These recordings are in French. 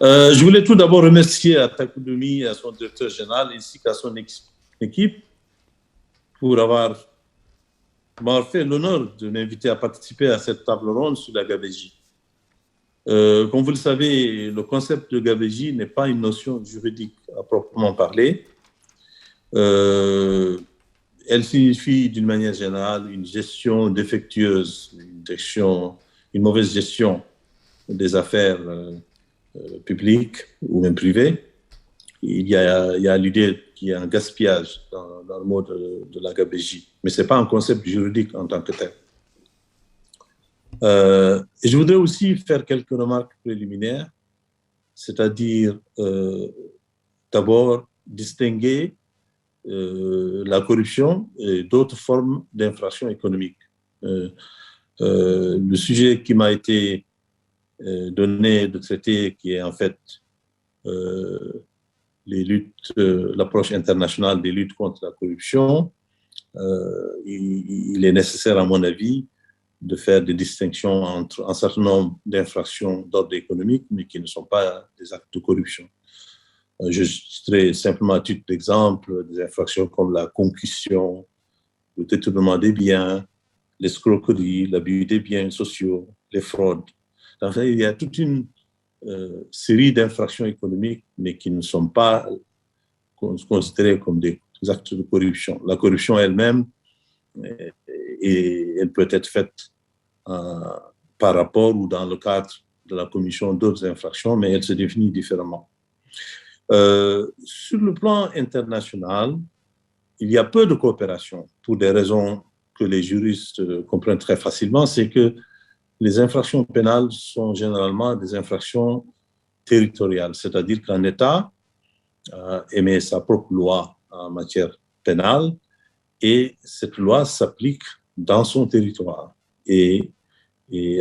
Je voulais tout d'abord remercier Atakoudoumi et à son directeur général ainsi qu'à son équipe pour m'avoir fait l'honneur de m'inviter à participer à cette table ronde sur la gabegie. Comme vous le savez, le concept de gabegie n'est pas une notion juridique à proprement parler. Elle signifie d'une manière générale une gestion défectueuse, une mauvaise gestion des affaires publiques ou même privées. Il y a l'idée qu'il y a un gaspillage dans le mot de la gabegie, mais ce n'est pas un concept juridique en tant que tel. Et je voudrais aussi faire quelques remarques préliminaires, c'est-à-dire d'abord distinguer la corruption et d'autres formes d'infractions économiques. Le sujet qui m'a été donné de traiter, qui est en fait l'approche internationale des luttes contre la corruption, il est nécessaire, à mon avis, de faire des distinctions entre un certain nombre d'infractions d'ordre économique, mais qui ne sont pas des actes de corruption. Je citerai simplement à titre d'exemple des infractions comme la concussion, le détournement des biens, l'escroquerie, l'abus des biens sociaux, les fraudes. Enfin, il y a toute une série d'infractions économiques, mais qui ne sont pas considérées comme des actes de corruption. La corruption elle-même, elle peut être faite par rapport ou dans le cadre de la commission d'autres infractions, mais elle se définit différemment. Sur le plan international, il y a peu de coopération pour des raisons que les juristes comprennent très facilement. C'est que les infractions pénales sont généralement des infractions territoriales, c'est-à-dire qu'un État émet sa propre loi en matière pénale et cette loi s'applique dans son territoire et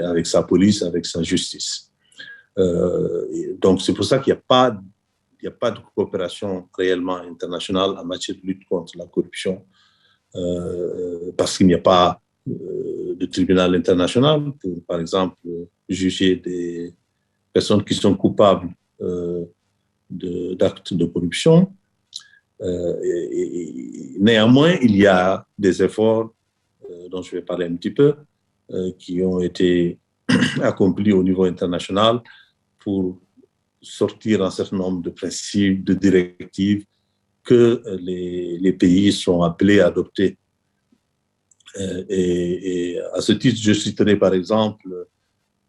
avec sa police, avec sa justice. Donc c'est pour ça qu'il n'y a pas de coopération réellement internationale en matière de lutte contre la corruption, parce qu'il n'y a pas de tribunal international pour, par exemple, juger des personnes qui sont coupables d'actes de corruption. Néanmoins, il y a des efforts dont je vais parler un petit peu, qui ont été accomplis au niveau international pour sortir un certain nombre de principes, de directives que les pays sont appelés à adopter. Et à ce titre, je citerai par exemple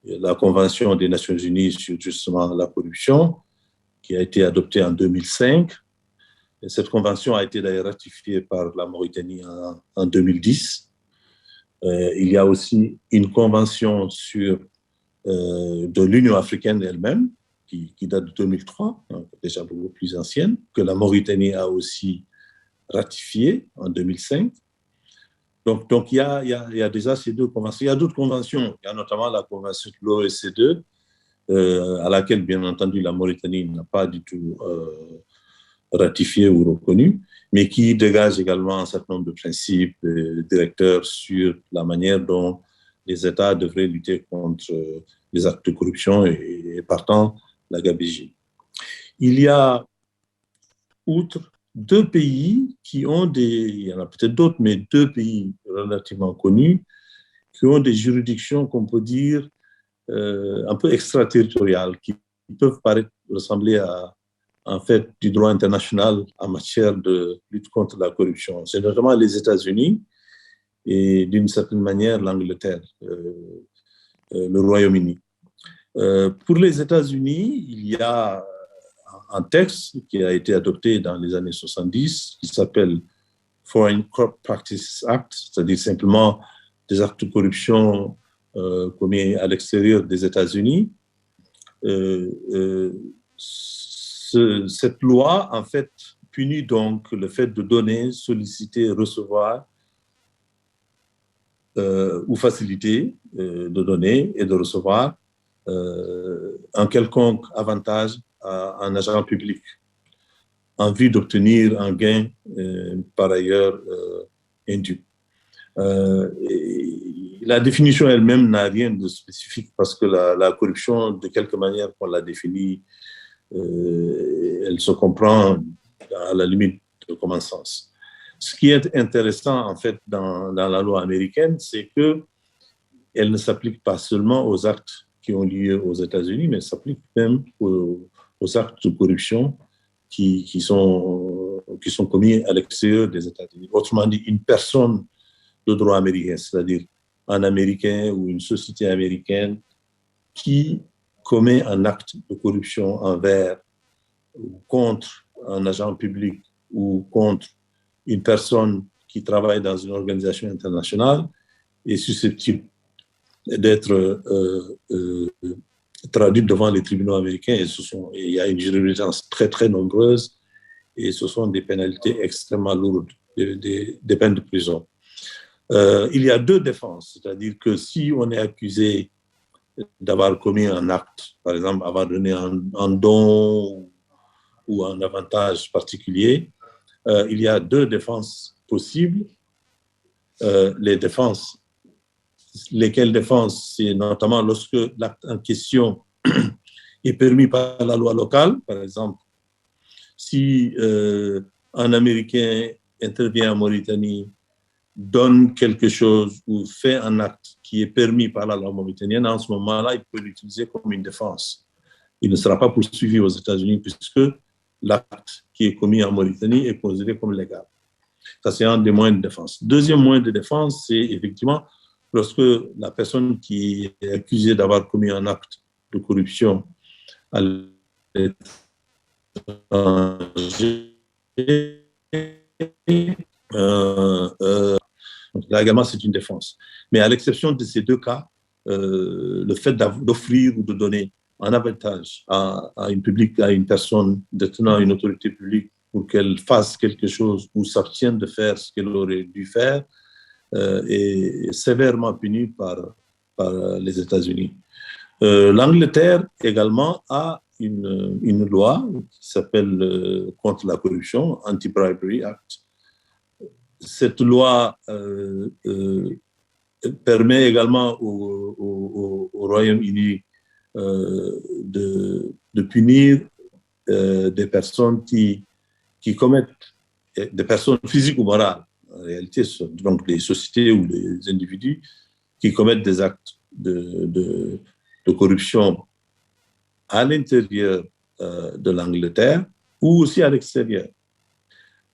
la Convention des Nations Unies sur justement la corruption, qui a été adoptée en 2005. Et cette convention a été d'ailleurs ratifiée par la Mauritanie en 2010. Il y a aussi une convention de l'Union africaine elle-même, qui date de 2003, donc déjà beaucoup plus ancienne, que la Mauritanie a aussi ratifiée en 2005. Donc il y a déjà ces deux conventions. Il y a d'autres conventions. Il y a notamment la convention de l'OSCE, à laquelle, bien entendu, la Mauritanie n'a pas du tout ratifié ou reconnu, mais qui dégage également un certain nombre de principes directeurs sur la manière dont les États devraient lutter contre les actes de corruption et partant, la gabegie. Il y a, outre deux pays qui ont il y en a peut-être d'autres, mais deux pays relativement connus, qui ont des juridictions qu'on peut dire un peu extraterritoriales, qui peuvent ressembler à, en fait, du droit international en matière de lutte contre la corruption. C'est notamment les États-Unis et d'une certaine manière l'Angleterre, le Royaume-Uni. Pour les États-Unis, il y a un texte qui a été adopté dans les années 70 qui s'appelle Foreign Corrupt Practices Act, c'est-à-dire simplement des actes de corruption commis à l'extérieur des États-Unis. Cette loi, en fait, punit donc le fait de donner, solliciter, recevoir ou faciliter de donner et de recevoir un quelconque avantage à un agent public en vue d'obtenir un gain par ailleurs indu. La définition elle-même n'a rien de spécifique parce que la corruption, de quelque manière qu'on la définit, elle se comprend à la limite de common sens. Ce qui est intéressant, en fait, dans la loi américaine, c'est qu'elle ne s'applique pas seulement aux actes qui ont lieu aux États-Unis, mais s'applique même aux actes de corruption qui sont commis à l'extérieur des États-Unis. Autrement dit, une personne de droit américain, c'est-à-dire un Américain ou une société américaine qui commet un acte de corruption envers ou contre un agent public ou contre une personne qui travaille dans une organisation internationale est susceptible d'être traduite devant les tribunaux américains. Et il y a une jurisprudence très, très nombreuse et ce sont des pénalités extrêmement lourdes, des peines de prison. Il y a deux défenses, c'est-à-dire que si on est accusé d'avoir commis un acte, par exemple avoir donné un don ou un avantage particulier, il y a deux défenses possibles. Lesquelles défenses, c'est notamment lorsque l'acte en question est permis par la loi locale. Par exemple, si un Américain intervient en Mauritanie, donne quelque chose ou fait un acte qui est permis par la loi mauritanienne, en ce moment-là, il peut l'utiliser comme une défense. Il ne sera pas poursuivi aux États-Unis puisque l'acte qui est commis en Mauritanie est considéré comme légal. Ça, c'est un des moyens de défense. Deuxième moyen de défense, c'est effectivement lorsque la personne qui est accusée d'avoir commis un acte de corruption à l'étranger, donc là également, c'est une défense. Mais à l'exception de ces deux cas, le fait d'offrir ou de donner un avantage à une personne détenant une autorité publique pour qu'elle fasse quelque chose ou s'abstienne de faire ce qu'elle aurait dû faire est sévèrement puni par les États-Unis. L'Angleterre également a une loi qui s'appelle contre la corruption, Anti-Bribery Act. Cette loi permet également au Royaume-Uni de punir des personnes qui commettent, des personnes physiques ou morales, en réalité, ce sont donc des sociétés ou des individus qui commettent des actes de corruption à l'intérieur de l'Angleterre ou aussi à l'extérieur.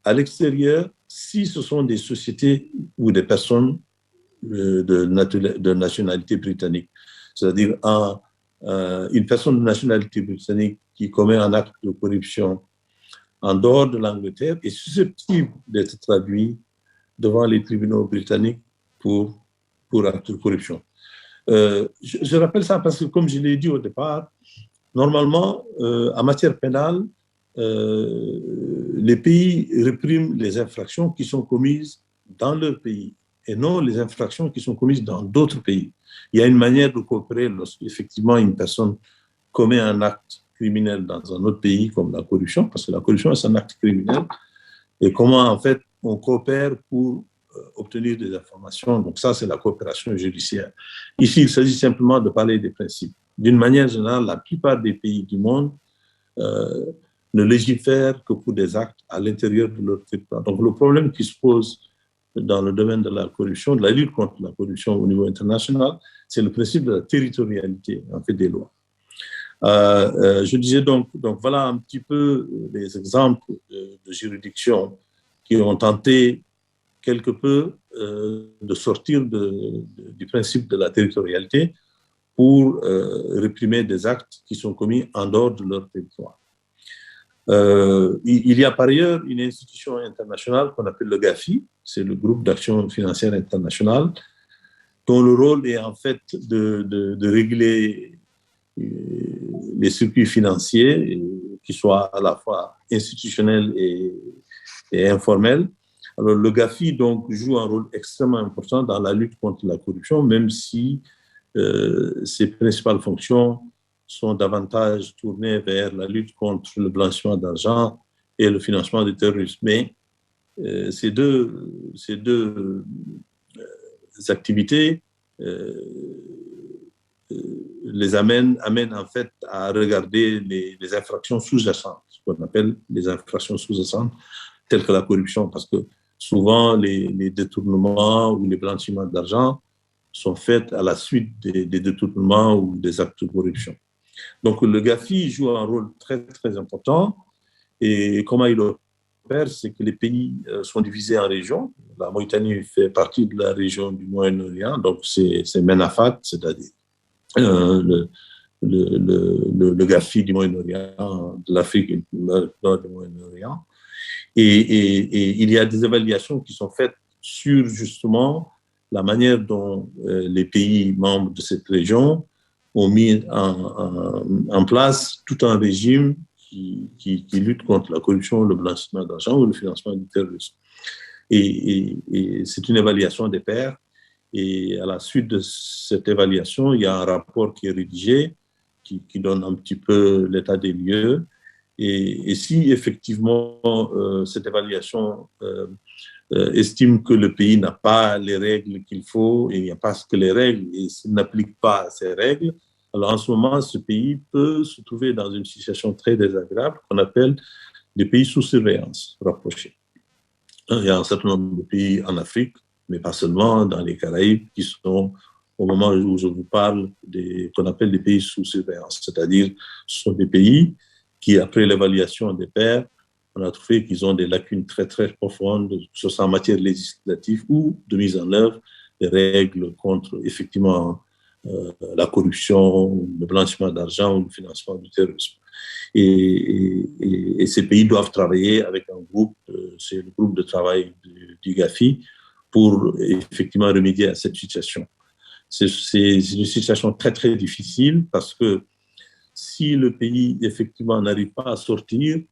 À l'extérieur, si ce sont des sociétés ou des personnes de nationalité britannique, c'est-à-dire une personne de nationalité britannique qui commet un acte de corruption en dehors de l'Angleterre est susceptible d'être traduit devant les tribunaux britanniques pour acte de corruption. Je rappelle ça parce que, comme je l'ai dit au départ, normalement, en matière pénale, les pays répriment les infractions qui sont commises dans leur pays et non les infractions qui sont commises dans d'autres pays. Il y a une manière de coopérer lorsqu'effectivement une personne commet un acte criminel dans un autre pays comme la corruption, parce que la corruption est un acte criminel, et comment en fait on coopère pour obtenir des informations. Donc ça, c'est la coopération judiciaire. Ici, il s'agit simplement de parler des principes. D'une manière générale, la plupart des pays du monde ne légifèrent que pour des actes à l'intérieur de leur territoire. Donc le problème qui se pose dans le domaine de la corruption, de la lutte contre la corruption au niveau international, c'est le principe de la territorialité en fait des lois. Je disais donc voilà un petit peu les exemples de juridictions qui ont tenté quelque peu de sortir du principe de la territorialité pour réprimer des actes qui sont commis en dehors de leur territoire. Il y a par ailleurs une institution internationale qu'on appelle le GAFI, c'est le groupe d'action financière internationale, dont le rôle est en fait de réguler les circuits financiers, qui soient à la fois institutionnels et informels. Alors le GAFI donc joue un rôle extrêmement important dans la lutte contre la corruption, même si ses principales fonctions sont davantage tournées vers la lutte contre le blanchiment d'argent et le financement du terrorisme. Mais ces deux activités les amène en fait à regarder les infractions sous-jacentes, ce qu'on appelle les infractions sous-jacentes, telles que la corruption, parce que souvent les détournements ou les blanchiments d'argent sont faits à la suite des détournements ou des actes de corruption. Donc le GAFI joue un rôle très, très important. Et comment il opère, c'est que les pays sont divisés en régions. La Mauritanie fait partie de la région du Moyen-Orient, donc c'est MENAFAT, c'est-à-dire le GAFI du Moyen-Orient, de l'Afrique et du nord du Moyen-Orient. Et il y a des évaluations qui sont faites sur justement la manière dont les pays membres de cette région ont mis en place tout un régime qui lutte contre la corruption, le blanchiment d'argent ou le financement du terrorisme. Et c'est une évaluation des pairs. Et à la suite de cette évaluation, il y a un rapport qui est rédigé, qui donne un petit peu l'état des lieux. Et si effectivement cette évaluation estime que le pays n'a pas les règles qu'il faut, et il n'y a pas que les règles, et s'il n'applique pas ces règles, alors en ce moment, ce pays peut se trouver dans une situation très désagréable qu'on appelle des pays sous surveillance rapprochés. Il y a un certain nombre de pays en Afrique, mais pas seulement, dans les Caraïbes, qui sont, au moment où je vous parle, qu'on appelle des pays sous surveillance. C'est-à-dire, ce sont des pays qui, après l'évaluation des pairs, on a trouvé qu'ils ont des lacunes très, très profondes, que ce soit en matière législative ou de mise en œuvre des règles contre, effectivement, la corruption, le blanchiment d'argent ou le financement du terrorisme. Et ces pays doivent travailler avec un groupe, c'est le groupe de travail du GAFI, pour effectivement remédier à cette situation. C'est une situation très, très difficile parce que si le pays effectivement n'arrive pas à sortir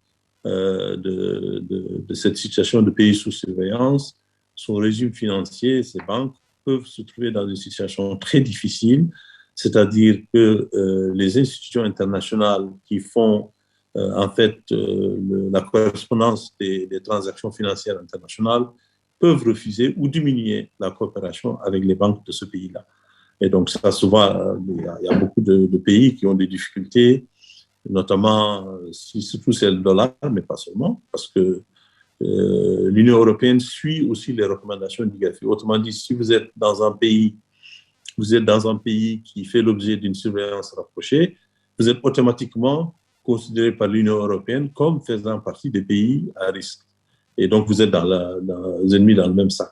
de cette situation de pays sous surveillance, son régime financier, ses banques peuvent se trouver dans une situation très difficile, c'est-à-dire que les institutions internationales qui font en fait la correspondance des transactions financières internationales peuvent refuser ou diminuer la coopération avec les banques de ce pays-là. Et donc ça, souvent, il y a beaucoup de pays qui ont des difficultés, notamment, surtout c'est le dollar, mais pas seulement, parce que l'Union européenne suit aussi les recommandations du GAFI. Autrement dit, si vous êtes dans un pays qui fait l'objet d'une surveillance rapprochée, vous êtes automatiquement considéré par l'Union européenne comme faisant partie des pays à risque. Et donc, vous êtes les ennemis dans le même sac.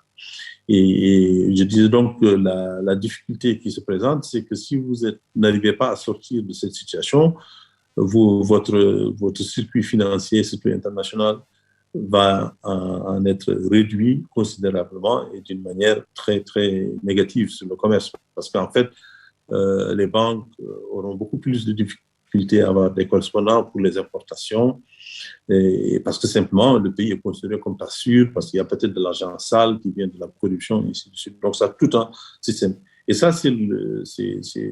Et je disais donc que la difficulté qui se présente, c'est que si vous n'arrivez pas à sortir de cette situation, votre circuit financier, circuit international, va en être réduit considérablement et d'une manière très, très négative sur le commerce. Parce qu'en fait, les banques auront beaucoup plus de difficultés à avoir des correspondants pour les importations, et parce que simplement, le pays est considéré comme pas sûr, parce qu'il y a peut-être de l'argent sale qui vient de la corruption, et ainsi de suite. Donc, ça a tout un système. Et ça, c'est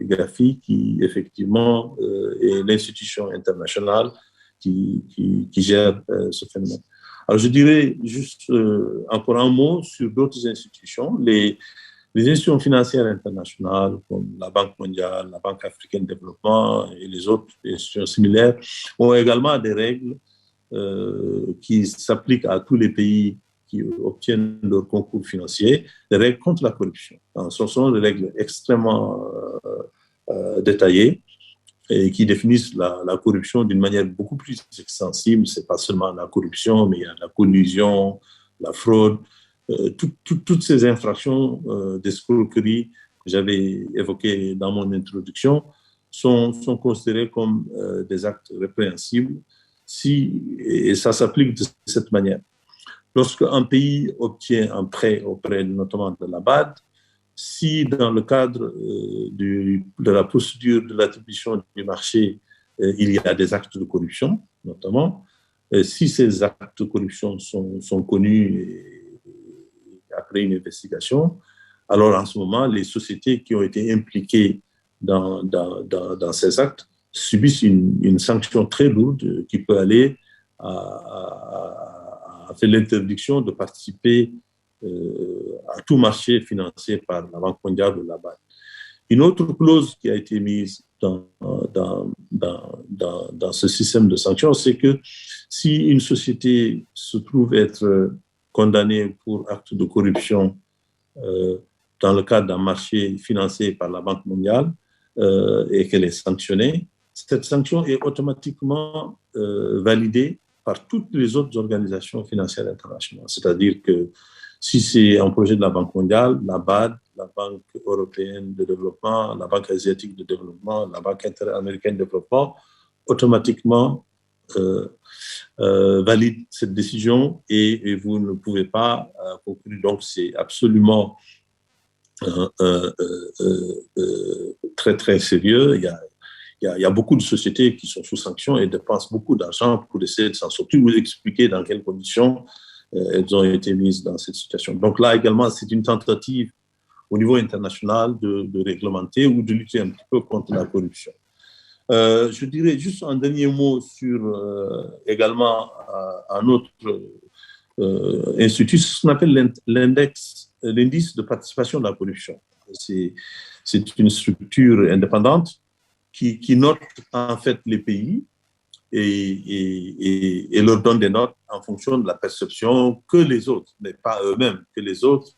GAFI qui, effectivement, est l'institution internationale qui gère ce phénomène. Alors, je dirais juste encore un mot sur d'autres institutions. Les institutions financières internationales, comme la Banque mondiale, la Banque africaine de développement et les autres institutions similaires, ont également des règles qui s'appliquent à tous les pays qui obtiennent leur concours financier, des règles contre la corruption. Ce sont des règles extrêmement détaillées et qui définissent la corruption d'une manière beaucoup plus extensive. Ce n'est pas seulement la corruption, mais il y a la collusion, la fraude, toutes ces infractions d'escroquerie que j'avais évoquées dans mon introduction sont considérées comme des actes répréhensibles et ça s'applique de cette manière. Lorsqu'un pays obtient un prêt auprès notamment de la BAD, si dans le cadre de la procédure de l'attribution du marché, il y a des actes de corruption, notamment, si ces actes de corruption sont connus après une investigation, alors en ce moment, les sociétés qui ont été impliquées dans ces actes subissent une sanction très lourde qui peut aller à faire l'interdiction de participer à tout marché financé par la Banque mondiale ou la BAD. Une autre clause qui a été mise dans ce système de sanctions, c'est que si une société se trouve être condamnée pour acte de corruption dans le cadre d'un marché financé par la Banque mondiale et qu'elle est sanctionnée, cette sanction est automatiquement validée par toutes les autres organisations financières internationales. C'est-à-dire que si c'est un projet de la Banque mondiale, la BAD, la Banque européenne de développement, la Banque asiatique de développement, la Banque interaméricaine de développement, automatiquement valide cette décision et vous ne pouvez pas conclure. Donc, c'est absolument très, très sérieux. Il y a beaucoup de sociétés qui sont sous sanction et dépensent beaucoup d'argent pour essayer de s'en sortir. Vous expliquer dans quelles conditions elles ont été mises dans cette situation. Donc là également, c'est une tentative au niveau international de réglementer ou de lutter un petit peu contre la corruption. Je dirais juste un dernier mot sur également un autre institut, ce qu'on appelle l'indice de participation de la corruption. C'est une structure indépendante qui note en fait les pays et leur donne des notes en fonction de la perception que les autres, mais pas eux-mêmes, que les autres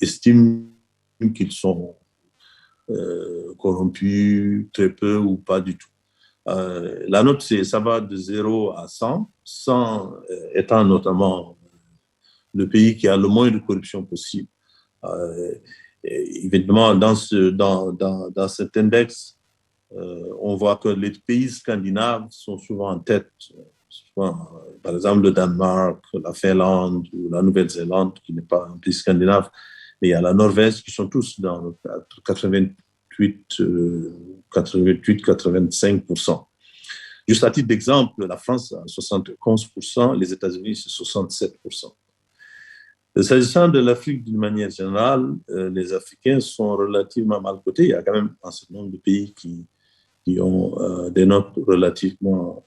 estiment qu'ils sont corrompus, très peu ou pas du tout. La note, ça va de 0 à 100, 100 étant notamment le pays qui a le moins de corruption possible. Évidemment, dans cet index, on voit que les pays scandinaves sont souvent en tête. Souvent, par exemple, le Danemark, la Finlande ou la Nouvelle-Zélande, qui n'est pas un pays scandinave, mais il y a la Norvège, qui sont tous dans 88-85%. Juste à titre d'exemple, la France a 71%, les États-Unis, c'est 67%. S'agissant de l'Afrique d'une manière générale, les Africains sont relativement mal cotés. Il y a quand même un certain nombre de pays qui ont des notes relativement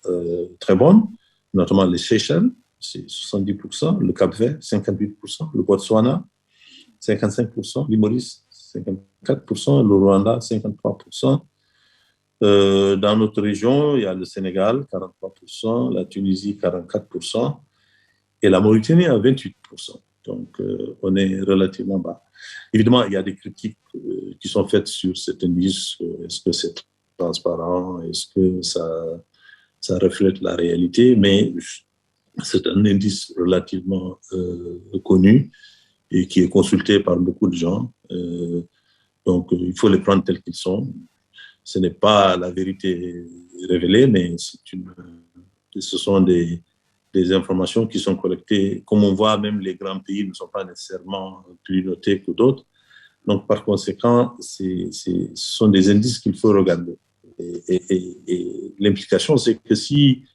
très bonnes, notamment les Seychelles, c'est 70%, le Cap-Vert, 58%, le Botswana, 55%, l'île Maurice, 54%, le Rwanda, 53%. Dans notre région, il y a le Sénégal, 43%, la Tunisie, 44%, et la Mauritanie à 28%. Donc, on est relativement bas. Évidemment, il y a des critiques qui sont faites sur cet indice. Est-ce que c'est transparent? Est-ce que ça reflète la réalité? Mais c'est un indice relativement connu et qui est consulté par beaucoup de gens. Donc, il faut les prendre tels qu'ils sont. Ce n'est pas la vérité révélée, mais ce sont des informations qui sont collectées. Comme on voit, même les grands pays ne sont pas nécessairement plus notés que d'autres. Donc, par conséquent, ce sont des indices qu'il faut regarder. Et l'implication, c'est que si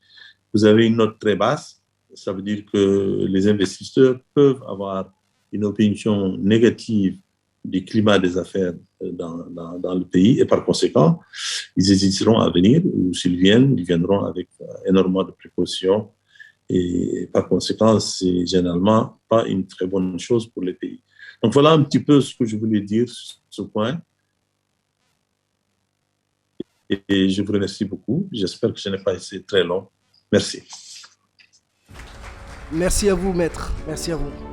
vous avez une note très basse, ça veut dire que les investisseurs peuvent avoir une opinion négative du climat des affaires dans le pays et par conséquent, ils hésiteront à venir ou s'ils viennent, ils viendront avec énormément de précautions et par conséquent, c'est généralement pas une très bonne chose pour les pays. Donc voilà un petit peu ce que je voulais dire sur ce point. Et je vous remercie beaucoup. J'espère que je n'ai pas été très long. Merci. Merci à vous, maître. Merci à vous.